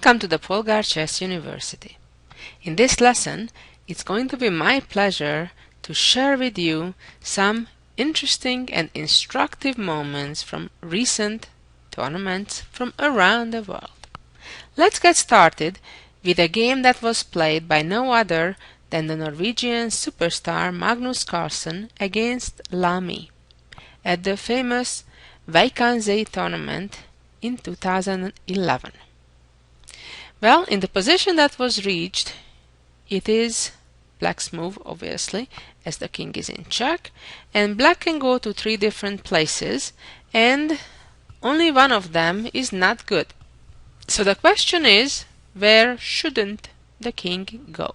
Welcome to the Polgar Chess University. In this lesson, it's going to be my pleasure to share with you some interesting and instructive moments from recent tournaments from around the world. Let's get started with a game that was played by no other than the Norwegian superstar Magnus Carlsen against Lamy at the famous Vaikanzai tournament in 2011. Well, in the position that was reached, it is black's move, obviously, as the king is in check, and black can go to 3 different places, and only one of them is not good. So the question is, where shouldn't the king go?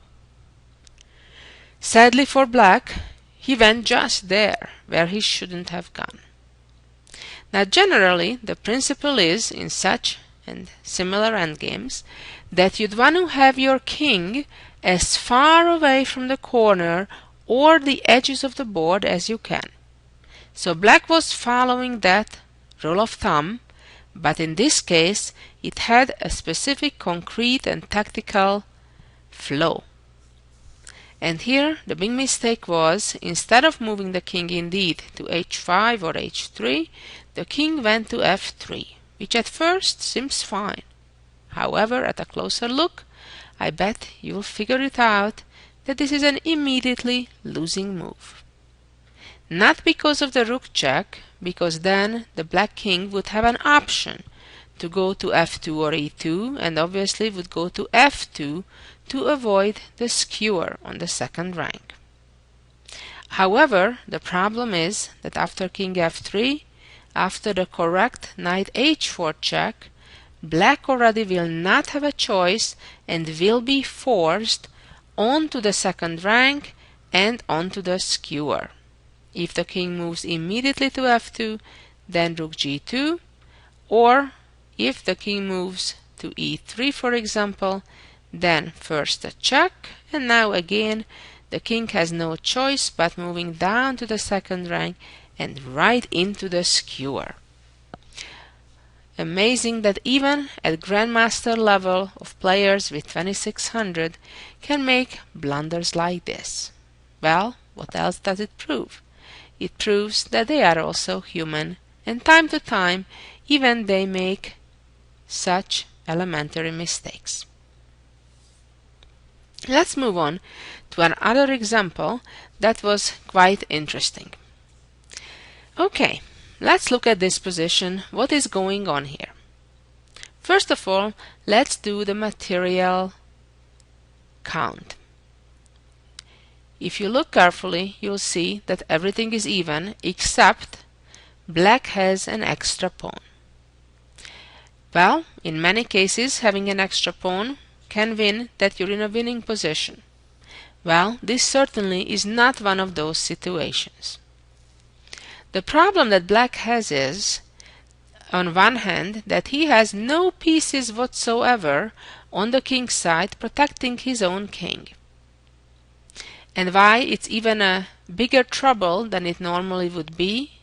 Sadly for black, he went just there, where he shouldn't have gone. Now generally, the principle is, in such and similar endgames, that you'd want to have your king as far away from the corner or the edges of the board as you can. So black was following that rule of thumb, but in this case it had a specific concrete and tactical flow. And here the big mistake was, instead of moving the king indeed to h5 or h3, the king went to f3, which at first seems fine. However, at a closer look, I bet you'll figure it out that this is an immediately losing move. Not because of the rook check, because then the black king would have an option to go to f2 or e2, and obviously would go to f2 to avoid the skewer on the second rank. However, the problem is that after king f3, after the correct knight h4 check, black already will not have a choice and will be forced onto the second rank and onto the skewer. If the king moves immediately to f2, then rook g2, or if the king moves to e3, for example, then first a check, and now again the king has no choice but moving down to the second rank and right into the skewer. Amazing that even at grandmaster level of players with 2600 can make blunders like this. Well, what else does it prove? It proves that they are also human, and time to time even they make such elementary mistakes. Let's move on to another example that was quite interesting. Okay, let's look at this position. What is going on here? First of all, let's do the material count. If you look carefully, you'll see that everything is even except black has an extra pawn. Well, in many cases, having an extra pawn can mean that you're in a winning position. Well, this certainly is not one of those situations. The problem that black has is, on one hand, that he has no pieces whatsoever on the king's side protecting his own king. And why it's even a bigger trouble than it normally would be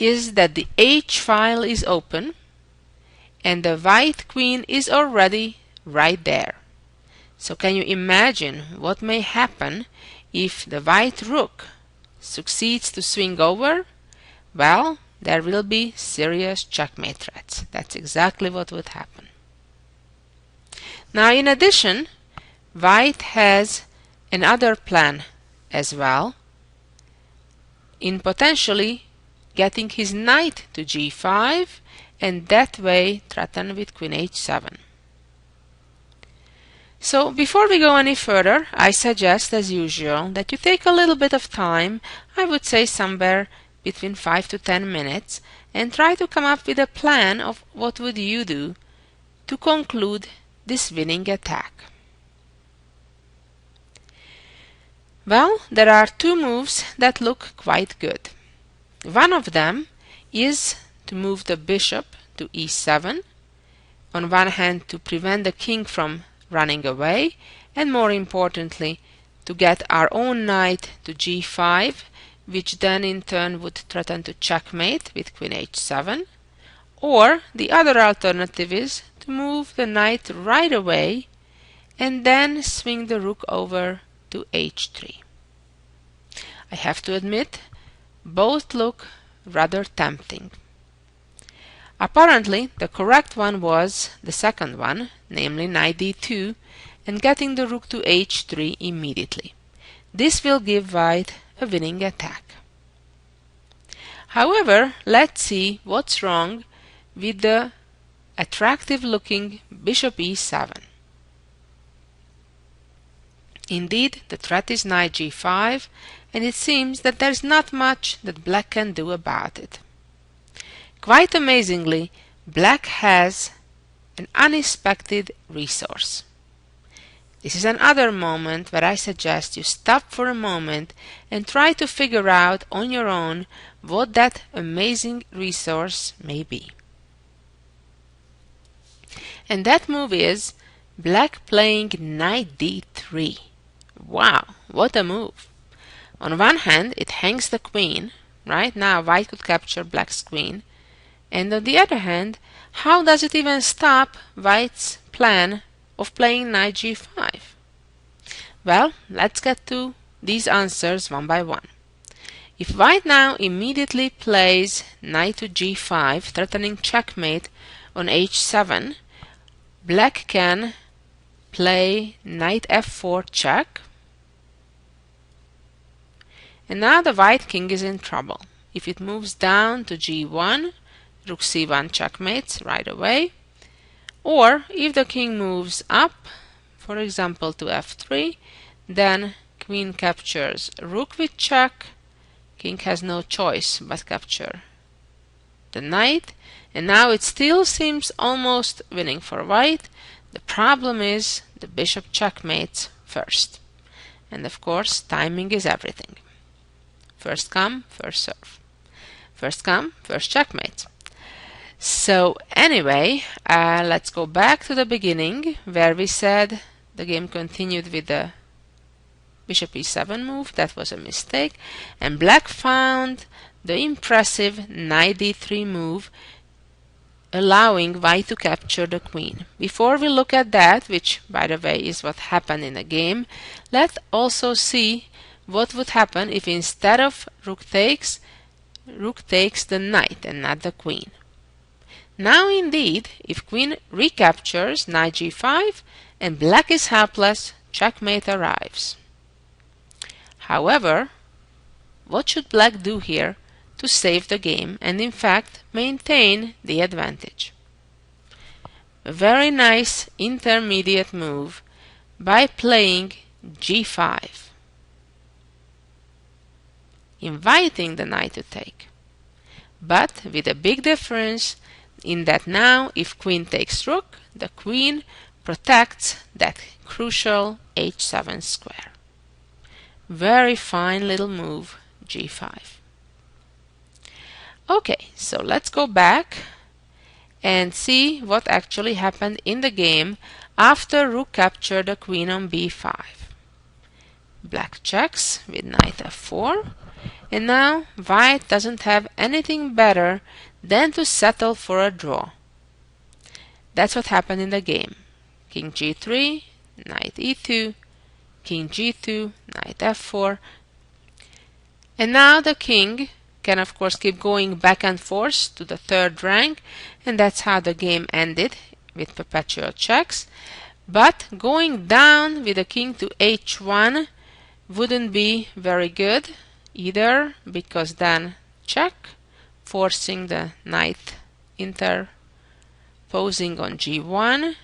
is that the H file is open and the white queen is already right there. So can you imagine what may happen if the white rook succeeds to swing over? Well, there will be serious checkmate threats. That's exactly what would happen. Now, in addition, white has another plan as well in potentially getting his knight to g5 and that way threaten with queen h7. So before we go any further, I suggest as usual that you take a little bit of time, I would say somewhere between 5 to 10 minutes, and try to come up with a plan of what would you do to conclude this winning attack. Well, there are 2 moves that look quite good. One of them is to move the bishop to e7, on one hand to prevent the king from running away, and more importantly to get our own knight to g5, which then in turn would threaten to checkmate with queen h7, or the other alternative is to move the knight right away and then swing the rook over to h3. I have to admit, both look rather tempting. Apparently, the correct one was the second one, namely knight d2, and getting the rook to h3 immediately. This will give white a winning attack. However, let's see what's wrong with the attractive-looking bishop e7. Indeed, the threat is knight g5, and it seems that there's not much that black can do about it. Quite amazingly, black has an unexpected resource. This is another moment where I suggest you stop for a moment and try to figure out on your own what that amazing resource may be. And that move is black playing knight d3. Wow, what a move! On one hand, it hangs the queen. Right now, white could capture black's queen. And on the other hand, how does it even stop white's plan of playing knight g5? Well, let's get to these answers one by one. If white now immediately plays knight to g5, threatening checkmate on h7, black can play knight f4 check. And now the white king is in trouble. If it moves down to g1, rook c1 checkmates right away. Or if the king moves up, for example to f3, then queen captures rook with check. King has no choice but capture the knight. And now it still seems almost winning for white. The problem is the bishop checkmates first. And of course, timing is everything. First come, first serve. First come, first checkmate. So anyway, let's go back to the beginning where we said the game continued with the bishop e7 move. That was a mistake. And black found the impressive knight d3 move, allowing white to capture the queen. Before we look at that, which by the way is what happened in the game, let's also see what would happen if instead of rook takes the knight and not the queen. Now indeed, if queen recaptures knight g5 and black is helpless, checkmate arrives. However, what should black do here to save the game and in fact maintain the advantage? A very nice intermediate move by playing g5, inviting the knight to take, but with a big difference in that now if queen takes rook, the queen protects that crucial h7 square. Very fine little move, g5. Okay, so let's go back and see what actually happened in the game after rook captured the queen on b5. Black checks with knight f4, and now white doesn't have anything better than to settle for a draw. That's what happened in the game. King g3, knight e2, king g2, knight f4. And now the king can of course keep going back and forth to the third rank, and that's how the game ended, with perpetual checks. But going down with the king to h1 wouldn't be very good either, because then check, forcing the knight interposing on g1,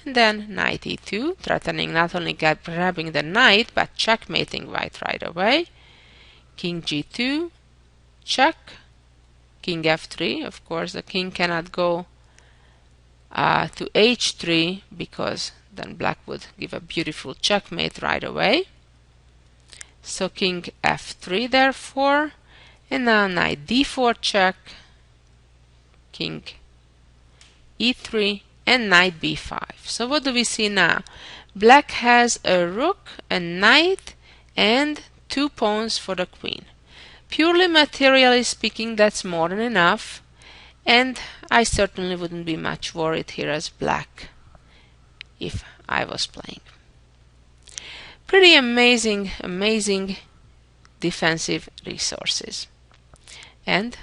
and then knight e2, threatening not only grabbing the knight but checkmating white right away. King g2, check, king f3. Of course the king cannot go to h3 because then black would give a beautiful checkmate right away. So king f3 therefore, and now knight d4 check, king e3, and knight b5. So what do we see now? Black has a rook, a knight, and 2 pawns for the queen. Purely materially speaking, that's more than enough, and I certainly wouldn't be much worried here as black if I was playing. Pretty amazing defensive resources. And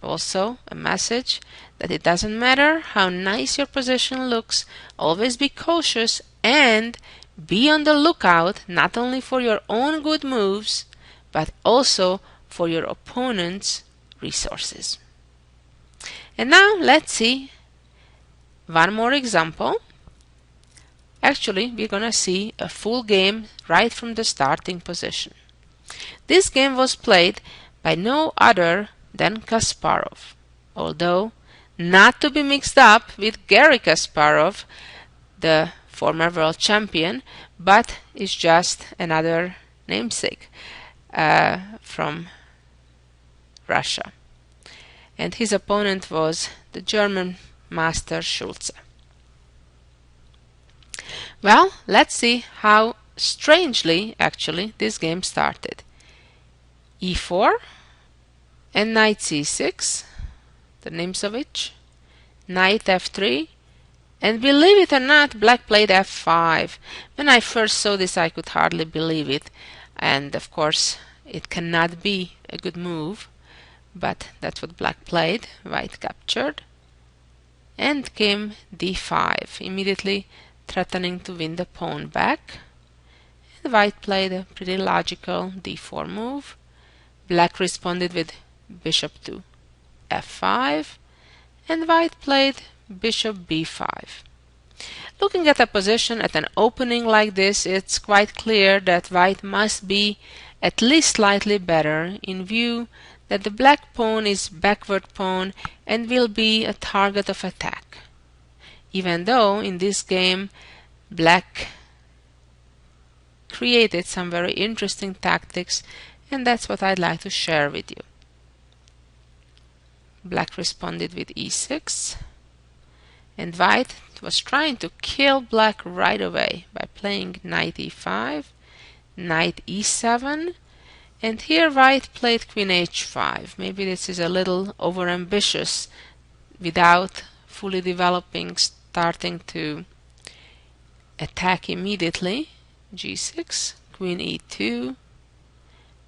also a message that it doesn't matter how nice your position looks, always be cautious and be on the lookout not only for your own good moves, but also for your opponent's resources. And now let's see one more example. Actually, we're gonna see a full game right from the starting position. This game was played by no other than Kasparov, although not to be mixed up with Garry Kasparov, the former world champion, but is just another namesake from Russia. And his opponent was the German master Schulze. Well, let's see how strangely actually this game started. e4 and knight c6, the names of which, knight f3, and believe it or not, black played f5. When I first saw this, I could hardly believe it, and of course it cannot be a good move, but that's what black played. White captured, and came d5, immediately threatening to win the pawn back. And white played a pretty logical d4 move. Black responded with bishop to f5, and white played bishop b5. Looking at a position at an opening like this, it's quite clear that white must be at least slightly better, in view that the black pawn is backward pawn and will be a target of attack. Even though in this game black created some very interesting tactics, and that's what I'd like to share with you. Black responded with e6, and white was trying to kill black right away by playing knight e5, knight e7, and here white played queen h5. Maybe this is a little overambitious without fully developing, starting to attack immediately. g6, queen e2,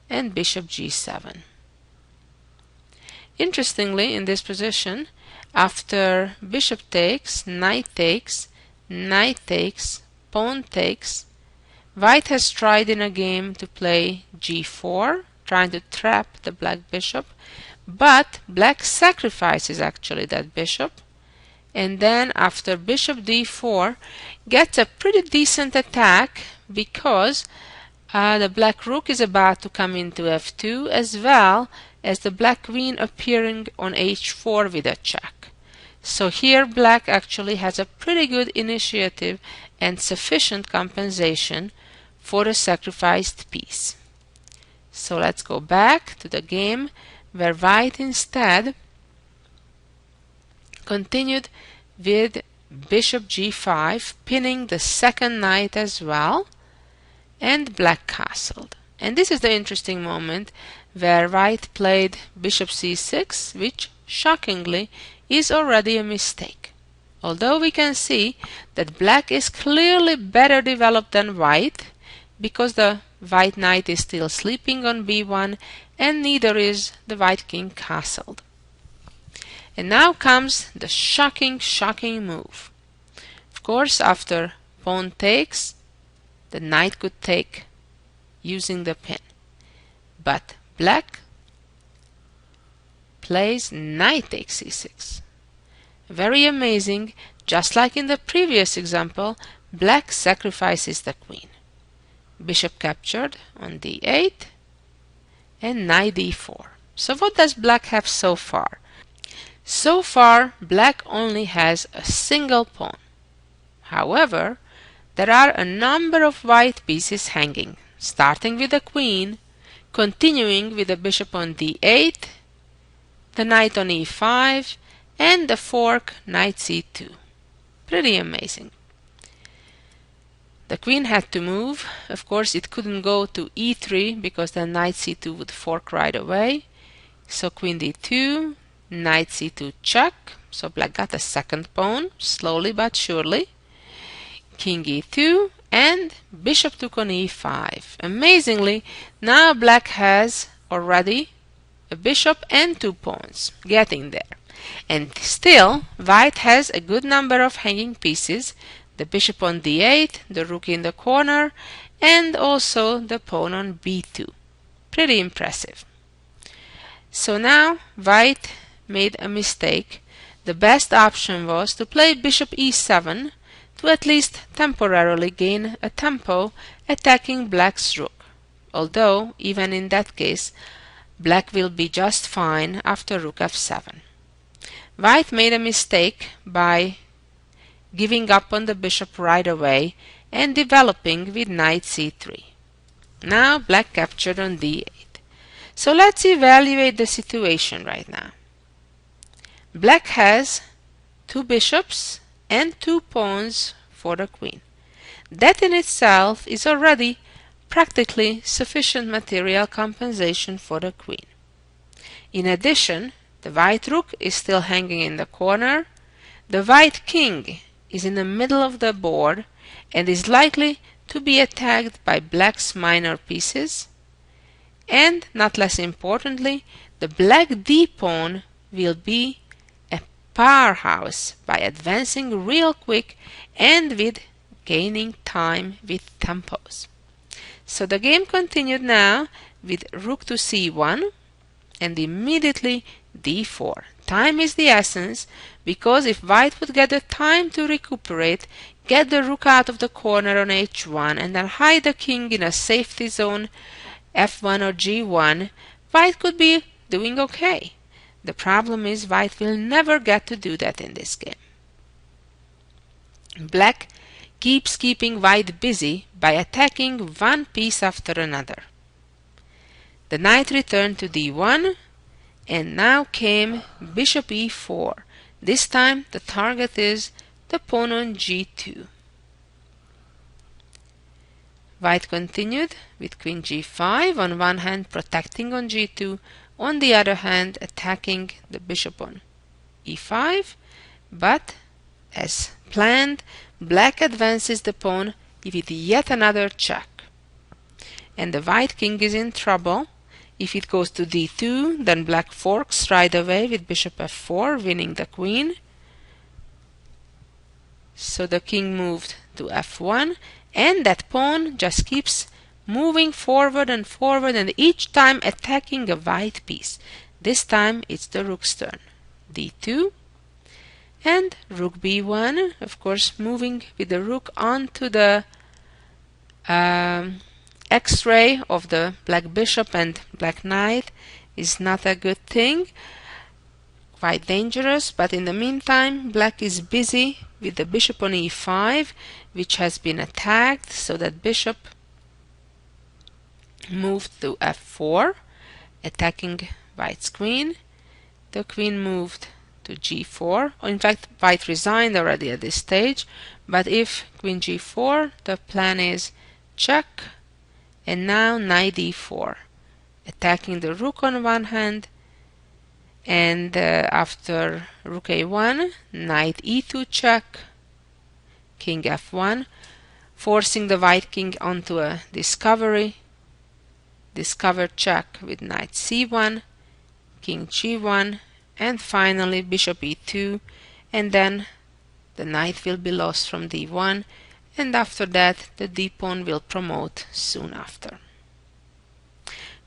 and bishop g7. Interestingly, in this position, after bishop takes, knight takes, pawn takes, white has tried in a game to play g4, trying to trap the black bishop, but black sacrifices actually that bishop, and then after bishop d4 gets a pretty decent attack, because the black rook is about to come into f2, as well as the black queen appearing on h4 with a check. So here black actually has a pretty good initiative and sufficient compensation for a sacrificed piece. So let's go back to the game where white instead continued with bishop g5, pinning the second knight as well, and black castled. And this is the interesting moment where white played bishop c6, which shockingly is already a mistake. Although we can see that black is clearly better developed than white, because the white knight is still sleeping on b1, and neither is the white king castled. And now comes the shocking move. Of course, after pawn takes, the knight could take using the pin, but black plays knight takes c6. Very amazing. Just like in the previous example, black sacrifices the queen. Bishop captured on d8 and knight d4. So what does black have so far? So far, black only has a single pawn. However, there are a number of white pieces hanging, starting with the queen, continuing with the bishop on d8, the knight on e5, and the fork knight c2. Pretty amazing. The queen had to move. Of course, it couldn't go to e3 because the knight c2 would fork right away. So queen d2, knight c2 check, so black got a second pawn, slowly but surely. King e2, and bishop took on e5. Amazingly, now black has already a bishop and 2 pawns, getting there. And still, white has a good number of hanging pieces, the bishop on d8, the rook in the corner, and also the pawn on b2. Pretty impressive. So now white made a mistake. The best option was to play bishop e7 to at least temporarily gain a tempo attacking black's rook. Although, even in that case, black will be just fine after rook f7. White made a mistake by giving up on the bishop right away and developing with knight c3. Now black captured on d8. So let's evaluate the situation right now. Black has 2 bishops and 2 pawns for the queen. That in itself is already practically sufficient material compensation for the queen. In addition, the white rook is still hanging in the corner. The white king is in the middle of the board and is likely to be attacked by black's minor pieces. And, not less importantly, the black d-pawn will be a powerhouse by advancing real quick and with gaining time with tempos. So the game continued now with rook to c1 and immediately d4. Time is the essence, because if white would get the time to recuperate, get the rook out of the corner on h1 and then hide the king in a safety zone f1 or g1, white could be doing okay. The problem is white will never get to do that in this game. Black keeps keeping white busy by attacking one piece after another. The knight returned to d1, and now came bishop e4. This time the target is the pawn on g2. White continued with queen g5, on one hand protecting on g2, on the other hand attacking the bishop on e5, but as planned, black advances the pawn with yet another check. And the white king is in trouble. If it goes to d2, then black forks right away with bishop f4, winning the queen. So the king moved to f1, and that pawn just keeps moving forward and each time attacking a white piece. This time it's the rook's turn. d2 and rook b1, of course moving with the rook onto the x-ray of the black bishop and black knight is not a good thing, quite dangerous, but in the meantime black is busy with the bishop on e5, which has been attacked, so that bishop moved to f4, attacking white's queen. The queen moved to g4, or in fact white resigned already at this stage, but if queen g4, the plan is check, and now knight d4, attacking the rook on one hand, and after rook a1, knight e2 check, king f1, forcing the white king onto a discovered check with knight c1, king g1, and finally bishop e2, and then the knight will be lost from d1, and after that the d-pawn will promote soon after.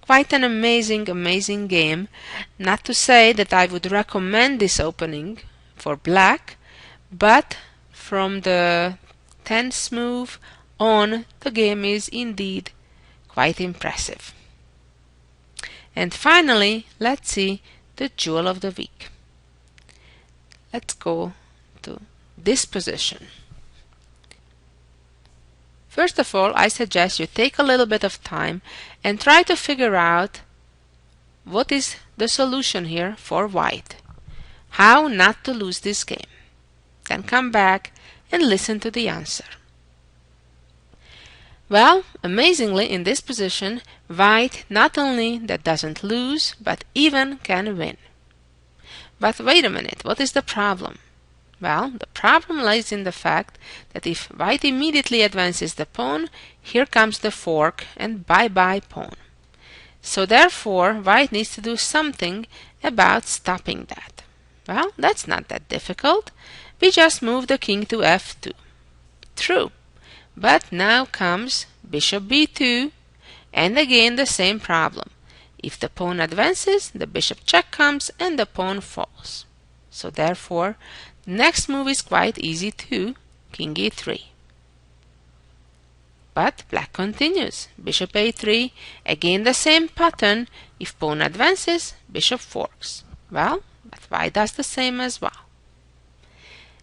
Quite an amazing game. Not to say that I would recommend this opening for black, but from the 10th move on, the game is indeed quite impressive. And finally, let's see the jewel of the week. Let's go to this position. First of all, I suggest you take a little bit of time and try to figure out what is the solution here for white. How not to lose this game. Then come back and listen to the answer. Well, amazingly, in this position, white not only that doesn't lose, but even can win. But wait a minute, what is the problem? Well, the problem lies in the fact that if white immediately advances the pawn, here comes the fork and bye-bye pawn. So therefore, white needs to do something about stopping that. Well, that's not that difficult. We just move the king to f2. True. But now comes bishop b2, and again the same problem. If the pawn advances, the bishop check comes and the pawn falls. So therefore, the next move is quite easy too, king e3. But black continues. Bishop a3, again the same pattern. If pawn advances, bishop forks. Well, but white does the same as well.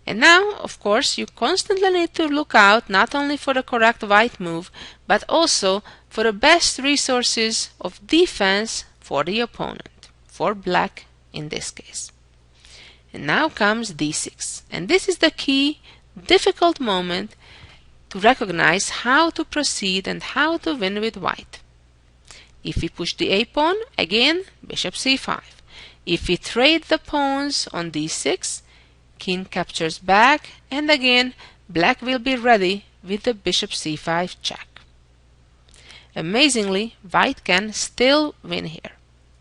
And now, of course, you constantly need to look out not only for the correct white move, but also for the best resources of defense for the opponent, for black in this case. And now comes d6. And this is the key, difficult moment to recognize how to proceed and how to win with white. If we push the a pawn, again, bishop c5. If we trade the pawns on d6, king captures back, and again black will be ready with the bishop c5 check. Amazingly, white can still win here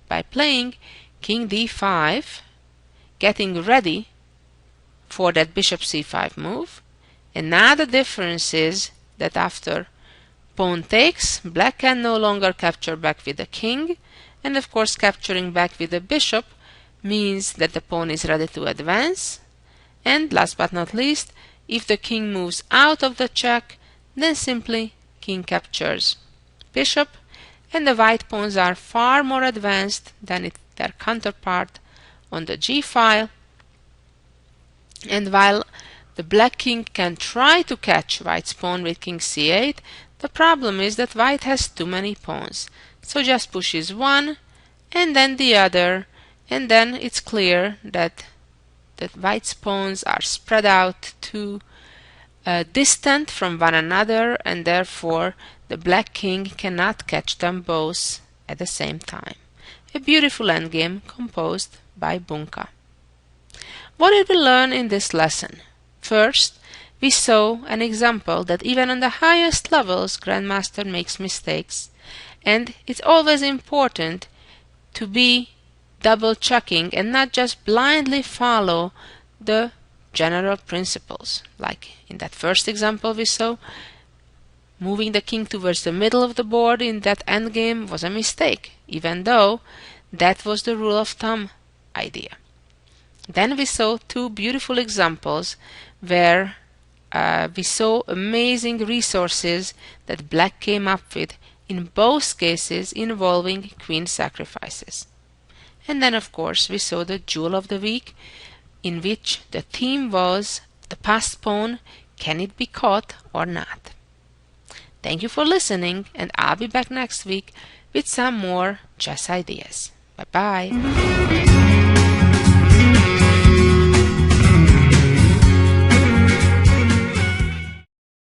by playing king d5, getting ready for that bishop c5 move. And now the difference is that after pawn takes, black can no longer capture back with the king, and of course capturing back with the bishop means that the pawn is ready to advance. And last but not least, if the king moves out of the check, then simply king captures bishop, and the white pawns are far more advanced than their counterpart on the g file. And while the black king can try to catch white's pawn with king c8, the problem is that white has too many pawns. So just pushes one and then the other, and then it's clear that white's pawns are spread out too distant from one another, and therefore the black king cannot catch them both at the same time. A beautiful endgame composed by Bunka. What did we learn in this lesson? First, we saw an example that even on the highest levels Grandmaster makes mistakes, and it's always important to be double checking and not just blindly follow the general principles. Like in that first example we saw, moving the king towards the middle of the board in that endgame was a mistake, even though that was the rule of thumb idea. Then we saw two beautiful examples where we saw amazing resources that black came up with, in both cases involving queen sacrifices. And then of course we saw the jewel of the week, in which the theme was the passed pawn, can it be caught or not? Thank you for listening, and I'll be back next week with some more chess ideas. Bye bye.